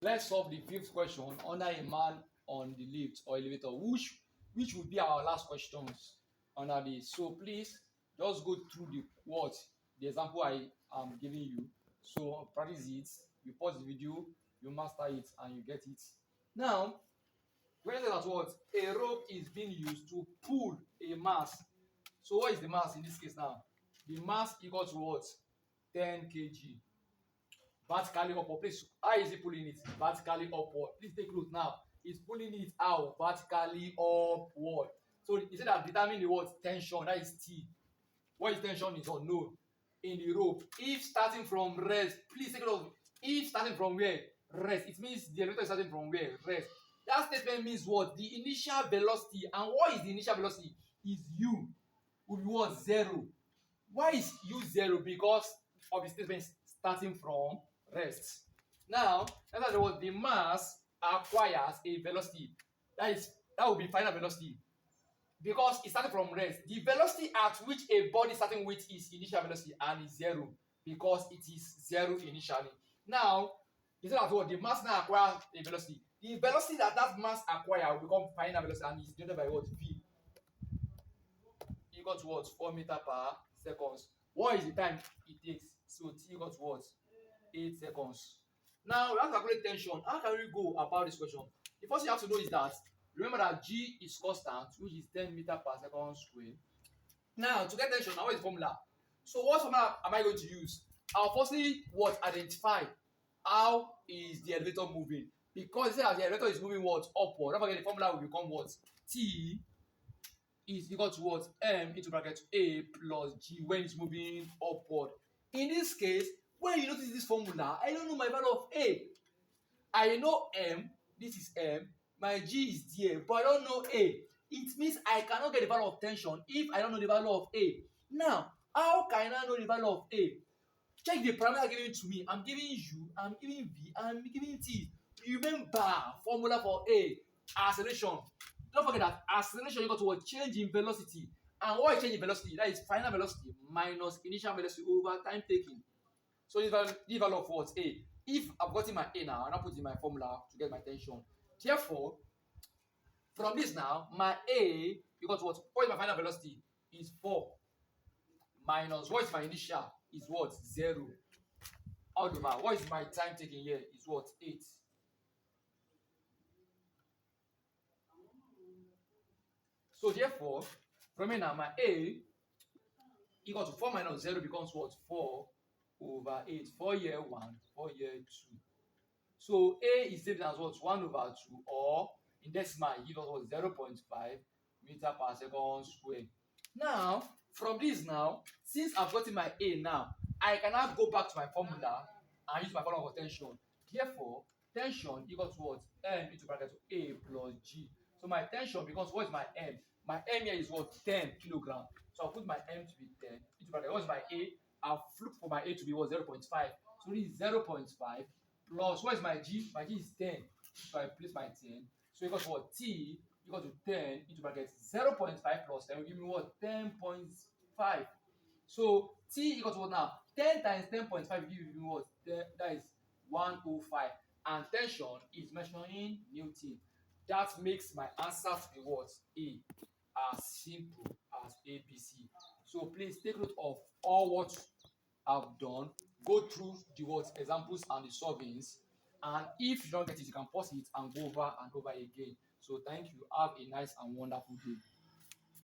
Let's solve the fifth question under a man on the lift or elevator, which will be our last questions under this. So please just go through the example I am giving you. So practice it. You pause the video, you master it, and you get it. Now, when that what a rope is being used to pull a mass. So what is the mass in this case now? The mass equal to what? 10 kg. Vertically upward. Please, how is he pulling it? Vertically upward. Please take note now. He's pulling it out vertically upward. So he said that determine the what? Tension. That is T. What is tension is unknown in the rope. If starting from rest, please take note. If starting from where? Rest. It means the elevator is starting from where? Rest. That statement means what? The initial velocity. And what is the initial velocity? Is U. Will be what? 0. Why is U 0? Because of the statement starting from rest. Now, in other words, the mass acquires a velocity. That will be final velocity. Because it started from rest. The velocity at which a body starting with is initial velocity and is 0 because it is 0 initially. Now, instead of what the mass now acquires a velocity. The velocity that mass acquires will become final velocity and is denoted by what? V. Equal to what? 4 meters per seconds. What is the time it takes? So T equal to what? 8 seconds. Now, we have to calculate tension. How can we go about this question? The first thing you have to know is that remember that G is constant, which is 10 meters per second square. Now, to get tension, now what is the formula? So, what formula am I going to use? I'll firstly what? Identify how is the elevator moving. Because you say that the elevator is moving what? Upward. Don't forget the formula will become what? T is equal to what? M into bracket A plus G when it's moving upward. In this case, when you notice this formula, I don't know my value of A. I know M, this is M, my G is there, but I don't know A. It means I cannot get the value of tension if I don't know the value of A. Now, how can I know the value of A? Check the parameter given to me. I'm giving U, I'm giving V, I'm giving T. Remember, formula for A, acceleration. Don't forget that acceleration equal to what? Change in velocity. And what is change in velocity? That is final velocity minus initial velocity over time taken. So this value of what? A. If I've gotten my A now, I'm not putting my formula to get my tension. Therefore, from this now, my A equal to what? What is my final velocity? Is 4 minus what is my initial? Is what? 0. All over. What is my time taken here? Is what? 8. So therefore, from here now, my A equal to 4 minus 0 becomes what? 4 over 8. 4 here 1, 4 here 2. So A is saved as what? 1 over 2, or in decimal, it gives us what? 0.5 meter per second square. Now, from this now, since I've gotten my A now, I can now go back to my formula and use my formula for tension. Therefore, tension equals to what? M into bracket A plus G. So my tension becomes, what is my M? My M here is what? 10 kilogram. So I'll put my M to be 10 into bracket. What is my A? I'll flip for my A to be what? 0.5. So this is 0.5 plus, what is my G? My G is 10. So I place my 10. So equals what? T equal to 10 into bracket 0.5 plus 10 will give me what? 10.5. So T equal to what now? 10 times 10.5 will give me what? 10, that is 105. And tension is measuring Newton. That makes my answer to be what? A. As simple as ABC. So please take note of all what I've done. Go through the what examples and the solvings. And if you don't get it, you can pause it and go over and over again. So thank you. Have a nice and wonderful day.